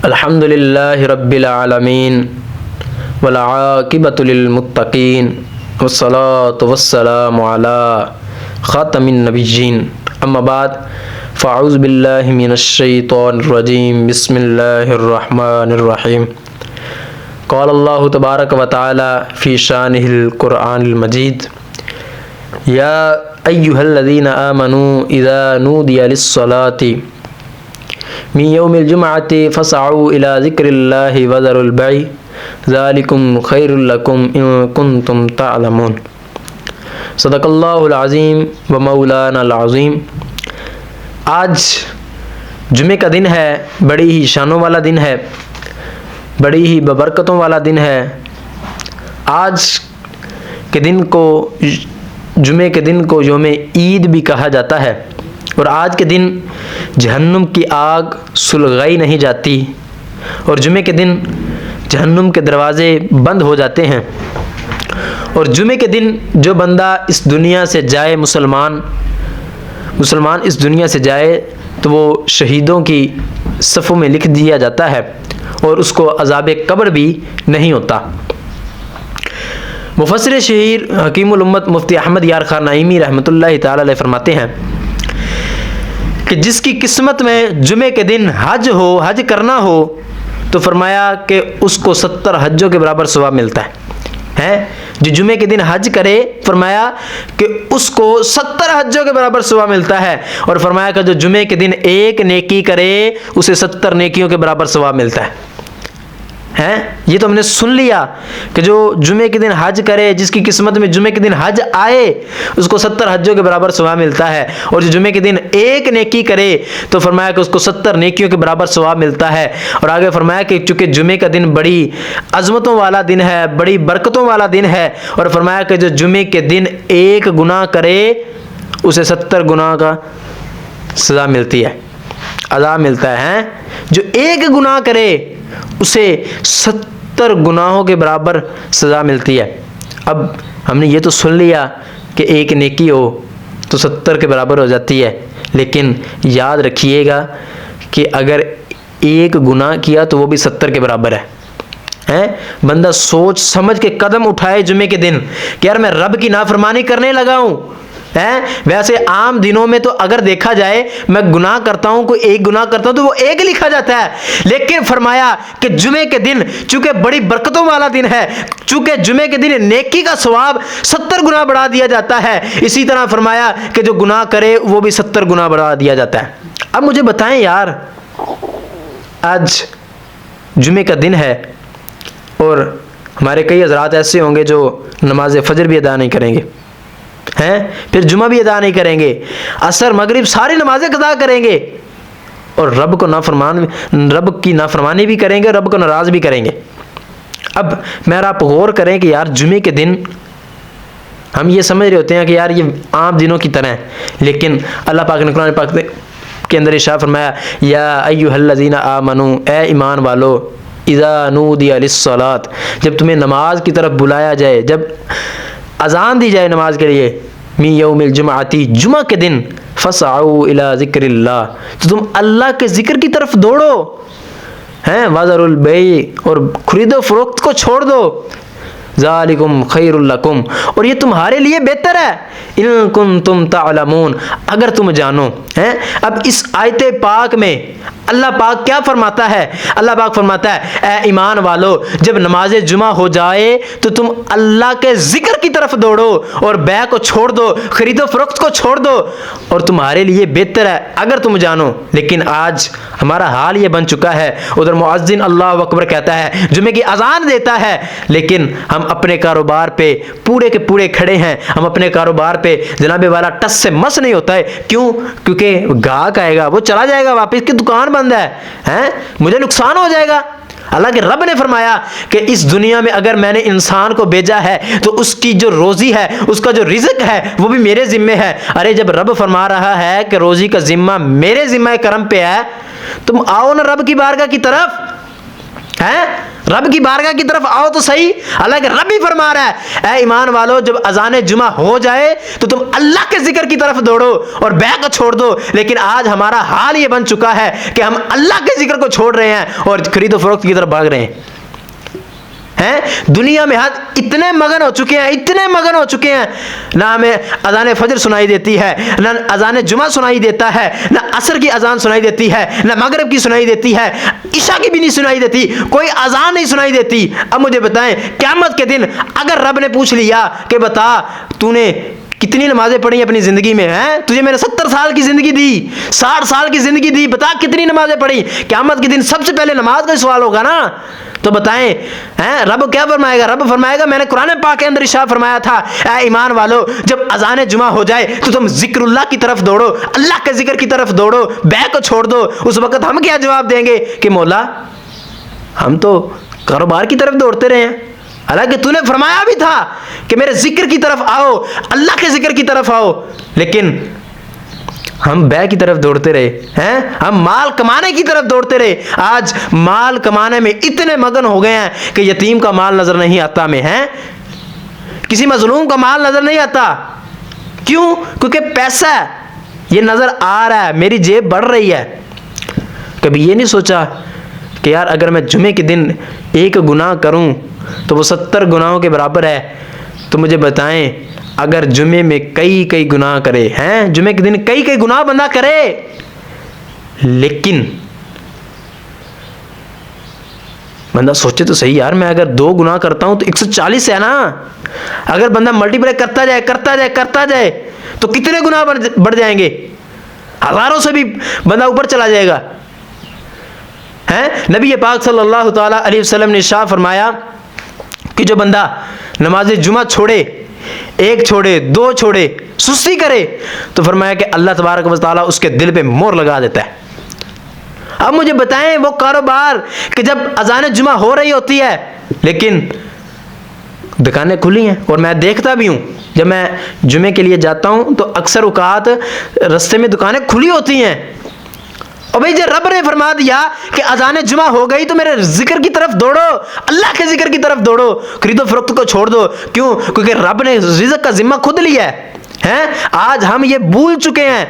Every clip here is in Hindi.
अल्हम्दुलिल्लाहि रब्बिल आलमीन वल आक़िबतु लिल मुत्तक़ीन वस्सलातु वस्सलामु अला ख़ातमिन नबिय्यीन अम्मा बाद फ़अऊज़ु बिल्लाहि मिनश शैतानिर रजीम बिस्मिल्लाहिर रहमानिर रहीम क़ाल अल्लाहु तबारक व तआला फ़ी शानिहिल क़ुरआनिल मजीद या अय्युहल्लज़ीना आमनू इज़ा नूदिया लिस्सलाति मिन यौमिल जुमअति फ़सअऊ इला ज़िक्रिल्लाहि व ज़रुल बैअ ज़ालिकुम खैरुल लकुम इन कुंतुम तअलमून। सदक़ल्लाहुल अज़ीम व मौलानाल अज़ीम। आज जुमे का दिन है, बड़ी ही शानों वाला दिन है, बड़ी ही बबरकतों वाला दिन है। आज के दिन को, जुमे के दिन को यौम ईद भी कहा जाता है और आज के दिन जहन्नुम की आग सुलगाई नहीं जाती और जुमे के दिन जहन्नुम के दरवाज़े बंद हो जाते हैं। और जुमे के दिन जो बंदा इस दुनिया से जाए, मुसलमान इस दुनिया से जाए तो वो शहीदों की सफ़ों में लिख दिया जाता है और उसको अज़ाब कब्र भी नहीं होता। मुफस्सिर शहीर हकीमुल उम्मत मुफ्ती अहमद यार खान नईमी रहमतुल्लाहि ताला अलैह फरमाते हैं कि जिसकी किस्मत में जुमे के दिन हज हो, हज करना हो, तो फरमाया कि उसको 70 हज्जों के बराबर सवाब मिलता है। जो जुमे के दिन हज करे, फरमाया कि उसको 70 हज्जों के बराबर सवाब मिलता है। और फरमाया कि जो जुमे के दिन एक नेकी करे उसे 70 नेकियों के बराबर सवाब मिलता है। ये तो हमने सुन लिया कि जो जुमे के दिन हज करे, जिसकी किस्मत में जुमे के दिन हज आए, उसको 70 हज्जों के बराबर सवाब मिलता है। और जो जुमे के दिन एक नेकी करे तो फरमाया कि उसको 70 नेकियों के बराबर सवाब मिलता है। और आगे फरमाया कि चूँकि जुमे का दिन बड़ी अज़मतों वाला दिन है, बड़ी बरकतों वाला दिन है, और फरमाया कि जो जुमे के दिन एक गुनाह करे उसे 70 गुनाह का सज़ा मिलती है, अज़ाब मिलता है। जो एक गुनाह करे उसे 70 गुनाहों के बराबर सज़ा मिलती है। अब हमने ये तो सुन लिया कि एक नेकी हो तो 70 के बराबर हो जाती है, लेकिन याद रखिएगा कि अगर एक गुनाह किया तो वो भी 70 के बराबर है। बंदा सोच समझ के कदम उठाए जुमे के दिन कि यार मैं रब की नाफरमानी करने लगा हूँ। वैसे आम दिनों में तो अगर देखा जाए मैं गुनाह करता हूं, कोई एक गुनाह करता हूं तो वो एक लिखा जाता है, लेकिन फरमाया कि जुमे के दिन चूंकि बड़ी बरकतों वाला दिन है, चूंकि जुमे के दिन नेकी का सवाब 70 गुना बढ़ा दिया जाता है, इसी तरह फरमाया कि जो गुनाह करे वो भी 70 गुना बढ़ा दिया जाता है। अब मुझे बताएं यार, आज जुमे का दिन है और हमारे कई हज़रात ऐसे होंगे जो नमाज फजर भी अदा नहीं करेंगे, फिर जुमा भी अदा नहीं करेंगे, असर मगरिब सारी नमाजें कदा करेंगे और रब की नाफरमानी भी करेंगे, रब को नाराज़ भी करेंगे। अब मैं आप गौर करें कि यार जुमे के दिन हम ये समझ रहे होते हैं कि यार ये आम दिनों की तरह है, लेकिन अल्लाह पाक ने कुरान पाक के अंदर इरशाद फरमाया या अय्युहल्लज़ीना आमनू, ए ईमान वालो, इज़ा नूदिया लिस्सलात, जब तुम्हें नमाज की तरफ बुलाया जाए, जब अजान दी जाए नमाज के लिए, मिन यौमिल जुमअति, जुमा के दिन, फसअऊ इला ज़िक्रिल्लाह, तो तुम अल्लाह के जिक्र की तरफ दौड़ो, व ज़रुल बैअ, और खरीदो फरोख्त को छोड़ दो, ज़ालिकुम खैरुल लकुम, और ये तुम्हारे लिए बेहतर है, इन कुंतुम तअलमून, अगर तुम जानो। अब इस आयत पाक में अल्लाह पाक क्या फरमाता है? अल्लाह पाक फरमाता है ए ईमान वालो, जब नमाज जुमा हो जाए तो तुम अल्लाह के जिक्र की तरफ दौड़ो और बै को छोड़ दो, खरीदो फरोख्त को छोड़ दो, और तुम्हारे लिए बेहतर है अगर तुम जानो। लेकिन आज हमारा हाल ये बन चुका है, उधर मुअज्जिन अल्लाहु अकबर कहता है, जुमे की अजान देता है, लेकिन हम अपने कारोबार पे पूरे के पूरे खड़े हैं, हम अपने कारोबार पे जनाबे वाला टस से मस नहीं होता है। क्यों? क्योंकि गाहक आएगा, वो चला जाएगा वापस कि दुकान बंद है, मुझे नुकसान हो जाएगा। अल्लाह के रब ने फरमाया कि इस दुनिया में अगर मैंने इंसान को भेजा है तो उसकी जो रोजी है, उसका जो रिज़्क है वो भी मेरे जिम्मे है। अरे जब रब फरमा रहा है कि रोजी का जिम्मा मेरे जिम्मा करम पे है, तुम आओ ना रब की बारगाह की तरफ, रब की बारगाह की तरफ आओ तो सही। हालांकि रब ही फरमा रहा है, ऐ ईमान वालो, जब अजान जुमा हो जाए तो तुम अल्लाह के जिक्र की तरफ दौड़ो और बैग को छोड़ दो। लेकिन आज हमारा हाल ये बन चुका है कि हम अल्लाह के जिक्र को छोड़ रहे हैं और खरीदो फरोख्त की तरफ भाग रहे हैं। दुनिया में हाथ इतने मगन हो चुके हैं, इतने मगन हो चुके हैं, ना हमें अजान फजर सुनाई देती है, ना अजान जुमा सुनाई देता है, ना असर की अजान सुनाई देती है, ना मगरिब की सुनाई देती है, ईशा की भी नहीं सुनाई देती, कोई अजान नहीं सुनाई देती। अब मुझे बताएं, क़यामत के दिन अगर रब ने पूछ लिया कि बता तूने कितनी नमाजें पढ़ी अपनी जिंदगी में, हैं? तुझे मैंने 70 साल की जिंदगी दी, 60 साल की जिंदगी दी, बता कितनी नमाजें पढ़ी। क़यामत के दिन सबसे पहले नमाज का सवाल होगा ना। तो बताएं, हैं? रब क्या फरमाएगा? रब फरमाएगा, मैंने कुरान पाक के अंदर इरशाद फरमाया था, ऐ ईमान वालो, जब अजान जुमा हो जाए तो तुम जिक्रुल्लाह की तरफ दौड़ो, अल्लाह के जिक्र की तरफ दौड़ो, बैग को छोड़ दो। उस वक्त हम क्या जवाब देंगे कि मौला हम तो कारोबार की तरफ दौड़ते रहे हैं, हालांकि तूने फरमाया भी था कि मेरे जिक्र की तरफ आओ, अल्लाह के जिक्र की तरफ आओ, लेकिन हम बैग की तरफ दौड़ते रहे हैं, हम माल कमाने की तरफ दौड़ते रहे। आज माल कमाने में इतने मगन हो गए हैं कि यतीम का माल नजर नहीं आता में, हैं? किसी मजलूम का माल नजर नहीं आता। क्यों? क्योंकि पैसा ये नजर आ रहा है, मेरी जेब बढ़ रही है। कभी ये नहीं सोचा कि यार अगर मैं जुमे के दिन एक गुनाह करूं तो वो 70 गुनाहों के बराबर है। तो मुझे बताएं, अगर जुमे में कई कई गुनाह करे, हैं, जुमे के दिन कई कई गुनाह बंदा करे, लेकिन बंदा सोचे तो सही, यार मैं अगर 2 गुनाह करता हूं तो 140 है ना। अगर बंदा मल्टीप्लाई करता जाए करता जाए करता जाए तो कितने गुनाह बढ़ जाएंगे? हजारों से भी बंदा ऊपर चला जाएगा, हैं? नबी पाक सल्लल्लाहु ताला अलैहि वसल्लम ने इरशाद फरमाया कि जो बंदा नमाज जुमा छोड़े, 1 छोड़े, 2 छोड़े, सुस्ती करे, तो फरमाया कि अल्लाह तबारक व तआला उसके दिल पे मोहर लगा देता है। अब मुझे बताएं, वो कारोबार कि जब अजान जुमा हो रही होती है लेकिन दुकानें खुली हैं, और मैं देखता भी हूँ जब मैं जुमे के लिए जाता हूँ तो अक्सर औकात रास्ते में दुकानें खुली होती हैं। और भाई जब रब ने फरमा दिया कि अजान जुमा हो गई तो मेरे जिक्र की तरफ दौड़ो, अल्लाह के जिक्र की तरफ दौड़ो, खरीदो फरोख्त को छोड़ दो। क्यों? क्योंकि रब ने रिज़्क़ का जिम्मा खुद लिया है, हैं? आज हम ये भूल चुके हैं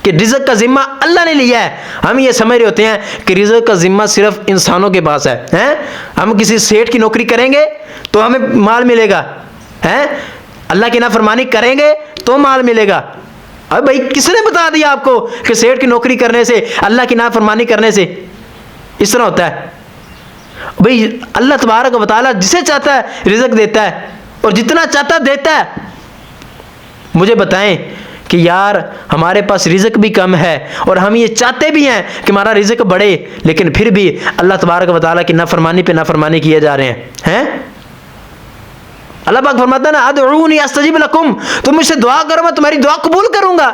कि रिज़्क़ का जिम्मा अल्लाह ने लिया है। हम ये समझ रहे होते हैं कि रिज़्क़ का जिम्मा सिर्फ इंसानों के पास है, हैं? हम किसी सेठ की नौकरी करेंगे तो हमें माल मिलेगा, हैं? अल्लाह की नाफरमानी करेंगे तो माल मिलेगा। अब भाई किसने बता दिया आपको कि सेठ की नौकरी करने से, अल्लाह की नाफरमानी करने से इस तरह होता है? भाई अल्लाह तबारक व तआला जिसे चाहता है रिज़्क़ देता है और जितना चाहता देता है। मुझे बताएं कि यार हमारे पास रिज़्क़ भी कम है और हम ये चाहते भी हैं कि हमारा रिज़्क़ बढ़े, लेकिन फिर भी अल्लाह तबारक व तआला की नाफरमानी पे नाफरमानी किए जा रहे हैं। अल्लाह पाक फरमाता है ना, अदऊनी अस्तजिब लकुम, तुम मुझसे दुआ करो मैं तुम्हारी दुआ कबूल करूंगा।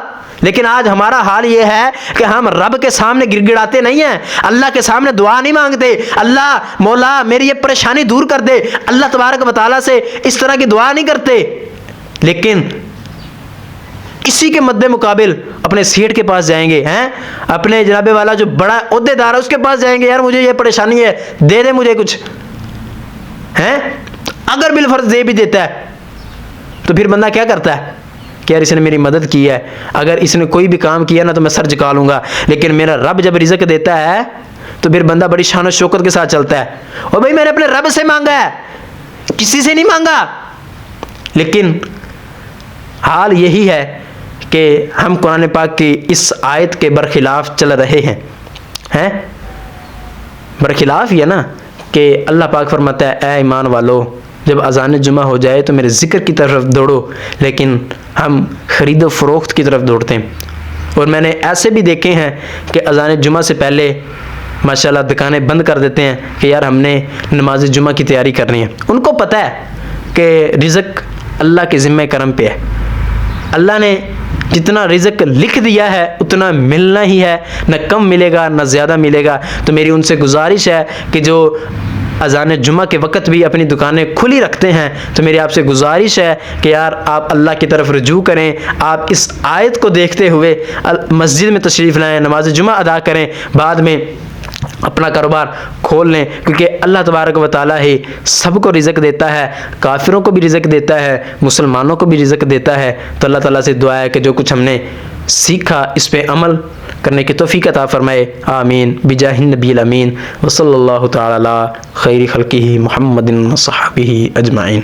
लेकिन आज हमारा हाल ये है कि हम रब के सामने गिड़गिड़ाते नहीं हैं, अल्लाह के सामने दुआ नहीं मांगते, अल्लाह मौला मेरी ये परेशानी दूर कर दे, अल्लाह तबारक व तआला से इस तरह की दुआ नहीं करते। लेकिन इसी के मद्दे मुकाबिल अपने सेठ के पास जाएंगे, हैं? अपने जनाबे वाला जो बड़ा ओहदेदार है उसके पास जाएंगे, यार मुझे ये परेशानी है, दे दे मुझे कुछ, हैं? अगर बिलफर्ज दे भी देता है तो फिर बंदा क्या करता है कि यार इसने मेरी मदद की है, अगर इसने कोई भी काम किया ना तो मैं सर झुका लूंगा। लेकिन मेरा रब जब रिज़्क़ देता है तो फिर बंदा बड़ी शान और शौकत के साथ चलता है, और भाई मैंने अपने रब से मांगा है, किसी से नहीं मांगा। लेकिन हाल यही है कि हम कुरान पाक की इस आयत के बरखिलाफ चल रहे हैं? बरखिलाफ ही है ना कि अल्लाह पाक फरमाता है, ऐ ईमान वालो, जब अजान जुमा हो जाए तो मेरे ज़िक्र की तरफ दौड़ो, लेकिन हम ख़रीदो फ़रोख्त की तरफ दौड़ते हैं। और मैंने ऐसे भी देखे हैं कि अजान जुमा से पहले माशाल्लाह दुकानें बंद कर देते हैं कि यार हमने नमाज जुमा की तैयारी करनी है। उनको पता है कि रिज़्क़ अल्लाह के ज़िम्मे करम पे है, अल्लाह ने जितना रिज़्क़ लिख दिया है उतना मिलना ही है, न कम मिलेगा न ज़्यादा मिलेगा। तो मेरी उनसे गुजारिश है कि जो अज़ान जुमा के वक़्त भी अपनी दुकानें खुली रखते हैं, तो मेरी आपसे गुजारिश है कि यार आप अल्लाह की तरफ रुजू करें, आप इस आयत को देखते हुए मस्जिद में तशरीफ़ लाएँ, नमाज जुमा अदा करें। बाद में अपना कारोबार खोल लें, क्योंकि अल्लाह तबारक व तआला ही सबको रिज़्क़ देता है, काफिरों को भी रिज़्क़ देता है, मुसलमानों को भी रिज़्क़ देता है। तो अल्लाह ताला से दुआ है कि जो कुछ हमने सीखा इस पे अमल करने की तौफीक अता फरमाए। आमीन बिजाहिन नबील अमीन व सल्लल्लाहु तआला अला खैरि खल्क़िही मुहम्मदिन व सहाबिही अजमाइन।